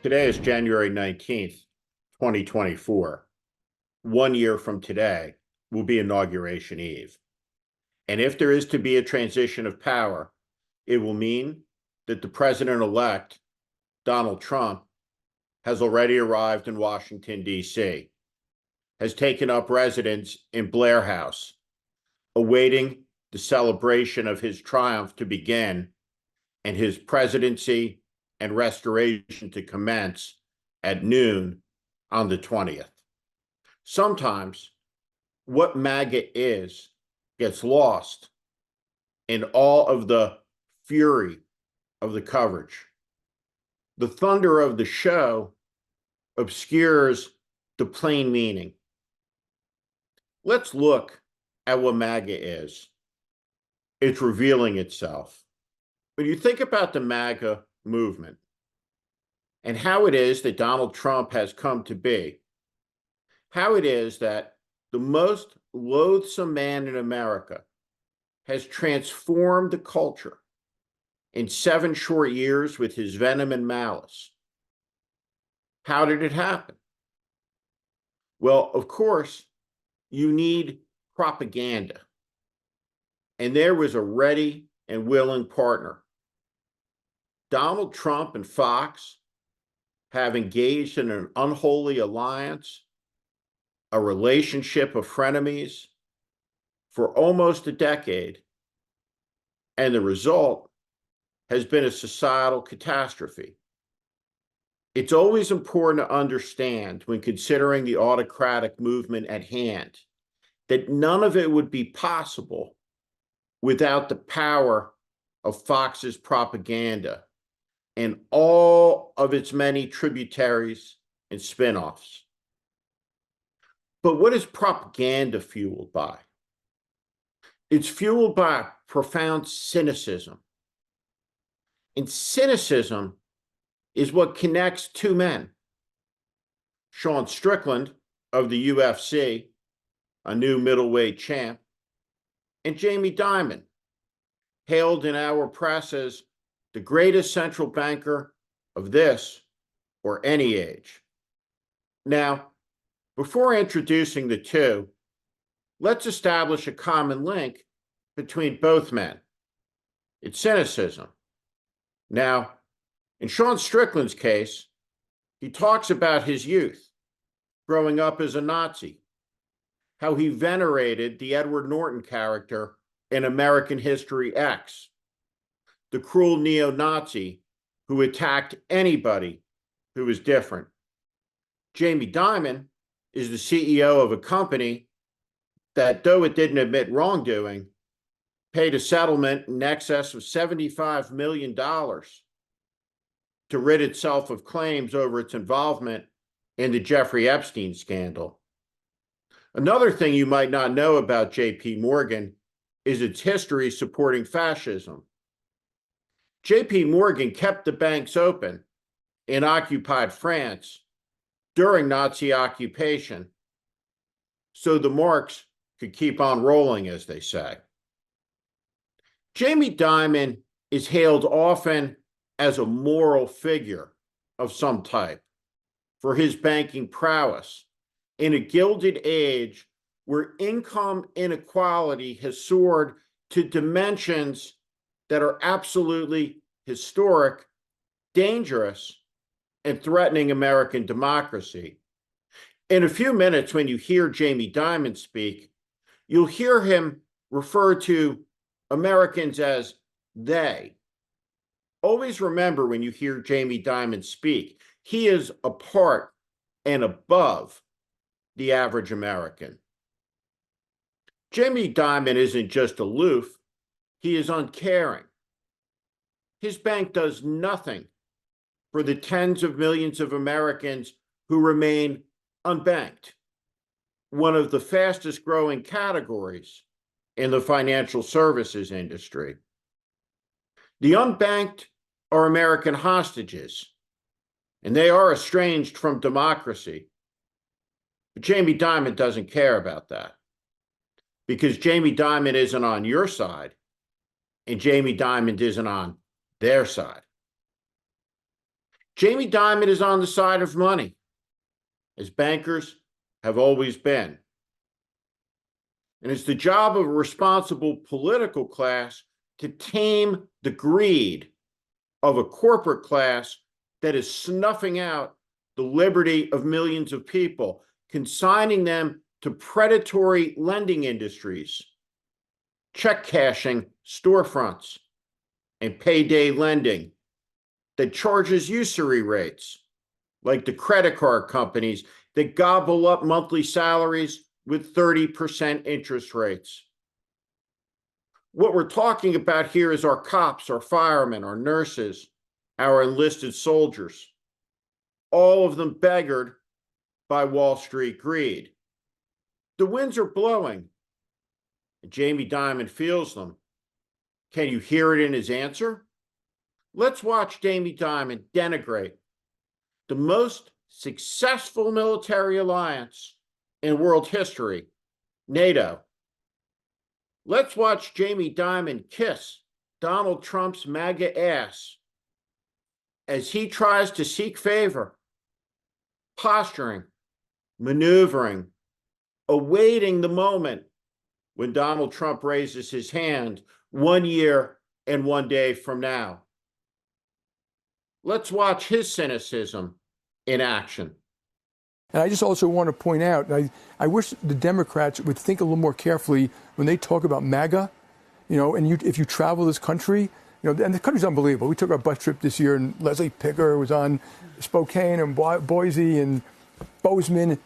Today is January 19th, 2024. 1 year from today will be Inauguration Eve. And if there is to be a transition of power, it will mean that the president-elect, Donald Trump, has already arrived in Washington, D.C., has taken up residence in Blair House, awaiting the celebration of his triumph to begin and his presidency and restoration to commence at noon on the 20th. Sometimes what MAGA is gets lost in all of the fury of the coverage. The thunder of the show obscures the plain meaning. Let's look at what MAGA is. It's revealing itself. When you think about the MAGA movement and how it is that Donald Trump has come to be, how it is that the most loathsome man in America has transformed the culture in 7 short years with his venom and malice. How did it happen? Well, of course, you need propaganda. And there was a ready and willing partner. Donald Trump and Fox have engaged in an unholy alliance, a relationship of frenemies for almost a decade, and the result has been a societal catastrophe. It's always important to understand when considering the autocratic movement at hand that none of it would be possible without the power of Fox's propaganda and all of its many tributaries and spinoffs. But what is propaganda fueled by? It's fueled by profound cynicism. And cynicism is what connects two men. Strickland of the UFC, a new middleweight champ, and Jamie Dimon, hailed in our press as the greatest central banker of this or any age. Now, before introducing the two, let's establish a common link between both men. It's cynicism. Now, in Strickland's case, he talks about his youth, growing up as a Nazi, how he venerated the Edward Norton character in American History X, the cruel neo-Nazi who attacked anybody who was different. Jamie Dimon is the CEO of a company that, though it didn't admit wrongdoing, paid a settlement in excess of $75 million to rid itself of claims over its involvement in the Jeffrey Epstein scandal. Another thing you might not know about J.P. Morgan is its history supporting fascism. J.P. Morgan kept the banks open in occupied France during Nazi occupation, so the marks could keep on rolling, as they say. Jamie Dimon is hailed often as a moral figure of some type for his banking prowess in a gilded age where income inequality has soared to dimensions that are absolutely historic, dangerous, and threatening American democracy. In a few minutes, when you hear Jamie Dimon speak, you'll hear him refer to Americans as they. Always remember when you hear Jamie Dimon speak, he is apart and above the average American. Jamie Dimon isn't just aloof, he is uncaring. His bank does nothing for the tens of millions of Americans who remain unbanked, one of the fastest growing categories in the financial services industry. The unbanked are American hostages, and they are estranged from democracy. But Jamie Dimon doesn't care about that, because Jamie Dimon isn't on your side, and Jamie Dimon isn't on their side. Jamie Dimon is on the side of money, as bankers have always been. And it's the job of a responsible political class to tame the greed of a corporate class that is snuffing out the liberty of millions of people, consigning them to predatory lending industries, check cashing storefronts, and payday lending that charges usury rates, like the credit card companies that gobble up monthly salaries with 30% interest rates. What we're talking about here is our cops, our firemen, our nurses, our enlisted soldiers, all of them beggared by Wall Street greed. The winds are blowing, and Jamie Dimon feels them. Can you hear it in his answer? Let's watch Jamie Dimon denigrate the most successful military alliance in world history, NATO. Let's watch Jamie Dimon kiss Donald Trump's MAGA ass as he tries to seek favor, posturing, maneuvering, awaiting the moment when Donald Trump raises his hand 1 year and 1 day from now. Let's watch his cynicism in action. And I just also want to point out, I wish the Democrats would think a little more carefully when they talk about MAGA, and if you travel this country, and the country's unbelievable. We took our bus trip this year, and Leslie Picker was on Spokane and Boise and Bozeman.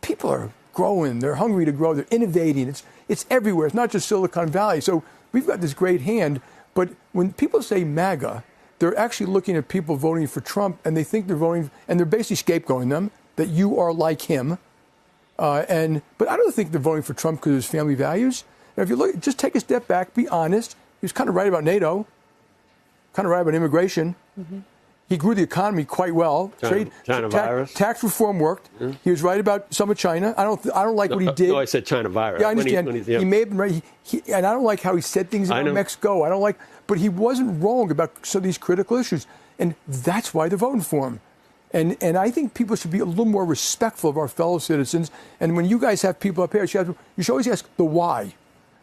People are growing. They're hungry to grow. They're innovating. It's everywhere. It's not just Silicon Valley. So we've got this great hand. But when people say MAGA, they're actually looking at people voting for Trump, and they think they're voting, and they're basically scapegoating them, that you are like him. But I don't think they're voting for Trump because of his family values. Now, if you look, just take a step back, be honest. He was kind of right about NATO, kind of right about immigration. Mm-hmm. He grew the economy quite well. China virus. Tax reform worked. Mm-hmm. He was right about some of China. I don't like what he did. No, I said China virus. Yeah, I understand. He may have been right. And I don't like how he said things about Mexico. But he wasn't wrong about some of these critical issues. And that's why they're voting for him. And I think people should be a little more respectful of our fellow citizens. And when you guys have people up here, you should always ask the why.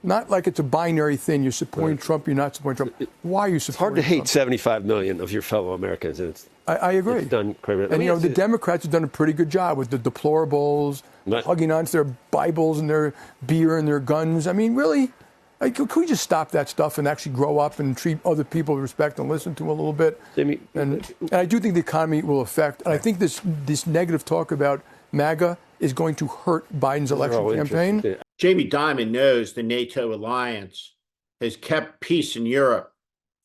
Not like it's a binary thing. You're supporting Trump, you're not supporting Trump. Why are you supporting Trump? It's hard to hate 75 million of your fellow Americans. And I agree. It's done crazy. And, the Democrats have done a pretty good job with the deplorables, hugging onto their Bibles and their beer and their guns. I mean, really? Could we just stop that stuff and actually grow up and treat other people with respect and listen to them a little bit? And I do think the economy will affect. And I think this negative talk about MAGA is going to hurt Biden's election campaign. Yeah. Jamie Dimon knows the NATO alliance has kept peace in Europe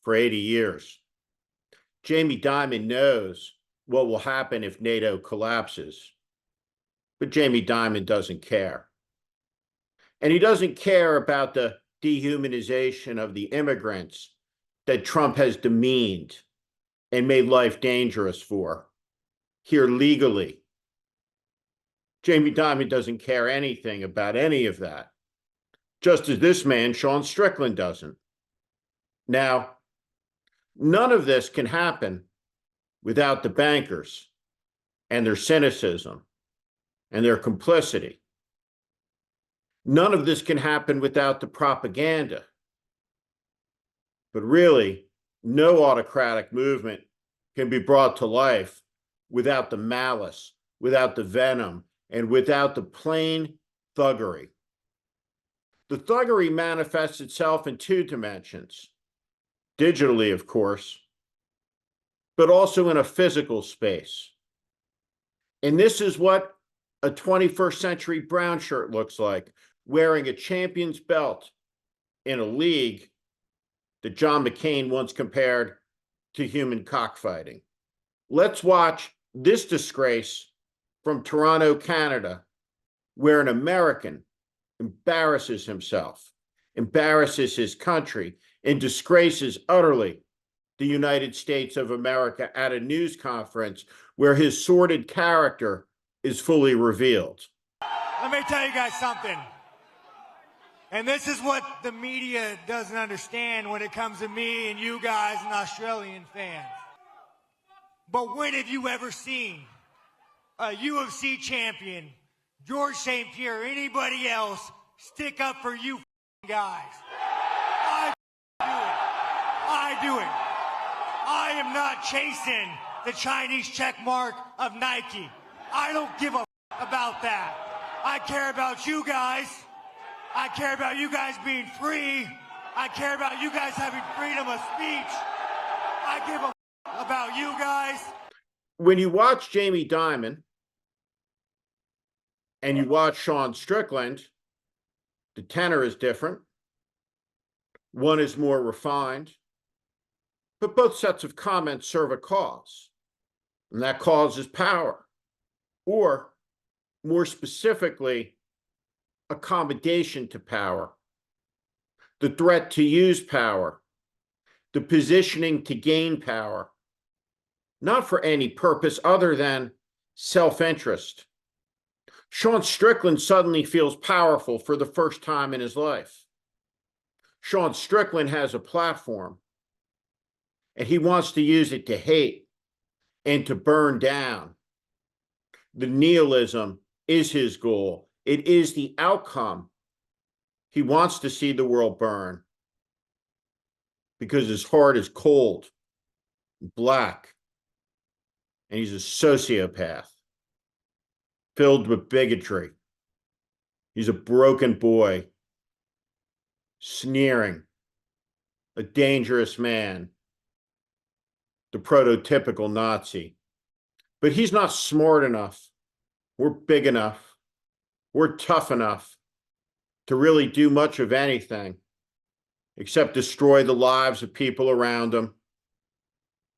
for 80 years. Jamie Dimon knows what will happen if NATO collapses. But Jamie Dimon doesn't care. And he doesn't care about the dehumanization of the immigrants that Trump has demeaned and made life dangerous for here legally. Jamie Dimon doesn't care anything about any of that, just as this man, Sean Strickland, doesn't. Now, none of this can happen without the bankers and their cynicism and their complicity. None of this can happen without the propaganda. But really, no autocratic movement can be brought to life without the malice, without the venom, and without the plain thuggery. The thuggery manifests itself in two dimensions, digitally, of course, but also in a physical space. And this is what a 21st century brown shirt looks like, wearing a champion's belt in a league that John McCain once compared to human cockfighting. Let's watch this disgrace from Toronto, Canada, where an American embarrasses himself, embarrasses his country, and disgraces utterly the United States of America at a news conference where his sordid character is fully revealed. Let me tell you guys something. And this is what the media doesn't understand when it comes to me and you guys and Australian fans. But when have you ever seen a UFC champion, George St. Pierre, or anybody else stick up for you guys? I do it. I do it. I am not chasing the Chinese check mark of Nike. I don't give a about that. I care about you guys. I care about you guys being free. I care about you guys having freedom of speech. I give a about you guys. When you watch Jamie Dimon and you watch Sean Strickland, the tenor is different. One is more refined, but both sets of comments serve a cause, and that cause is power, or more specifically, accommodation to power, the threat to use power, the positioning to gain power, not for any purpose other than self-interest. Sean Strickland suddenly feels powerful for the first time in his life. Sean Strickland has a platform, and he wants to use it to hate and to burn down. The nihilism is his goal. It is the outcome. He wants to see the world burn because his heart is cold, black, and he's a sociopath filled with bigotry. He's a broken boy, sneering, a dangerous man, the prototypical Nazi. But he's not smart enough. We're big enough. We're tough enough to really do much of anything except destroy the lives of people around him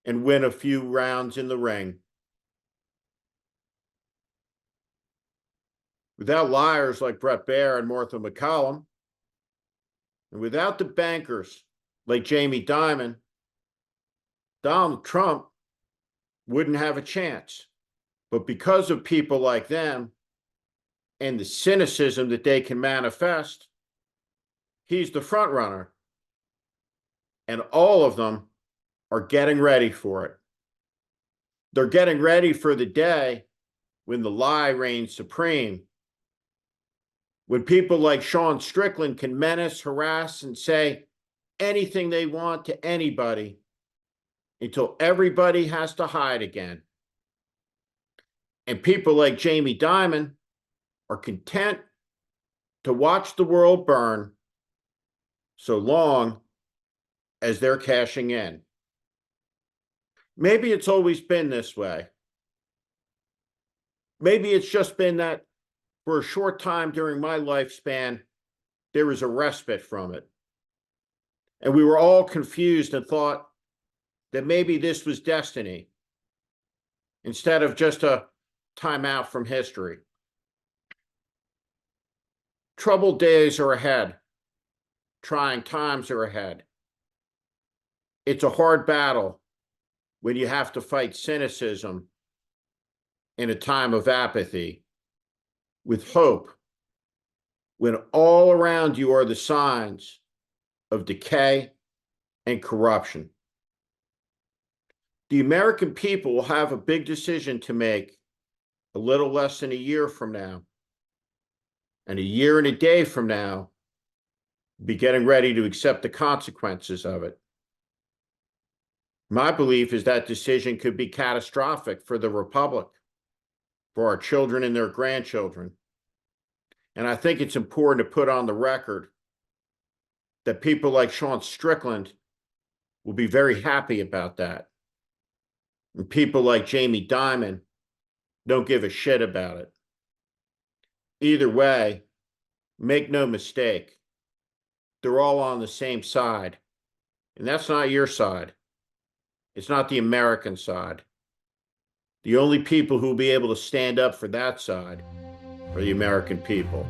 and win a few rounds in the ring. Without liars like Brett Baer and Martha McCallum, and without the bankers like Jamie Dimon, Donald Trump wouldn't have a chance. But because of people like them and the cynicism that they can manifest, he's the front runner. And all of them are getting ready for it. They're getting ready for the day when the lie reigns supreme. When people like Sean Strickland can menace, harass, and say anything they want to anybody until everybody has to hide again. And people like Jamie Dimon are content to watch the world burn so long as they're cashing in. Maybe it's always been this way. Maybe it's just been that for a short time during my lifespan, there was a respite from it. And we were all confused and thought that maybe this was destiny instead of just a time out from history. Troubled days are ahead. Trying times are ahead. It's a hard battle when you have to fight cynicism in a time of apathy with hope, when all around you are the signs of decay and corruption. The American people will have a big decision to make a little less than a year from now. And a year and a day from now, be getting ready to accept the consequences of it. My belief is that decision could be catastrophic for the Republic, for our children and their grandchildren. And I think it's important to put on the record that people like Sean Strickland will be very happy about that. And people like Jamie Dimon don't give a shit about it. Either way, make no mistake, they're all on the same side. And that's not your side. It's not the American side. The only people who will be able to stand up for that side are the American people.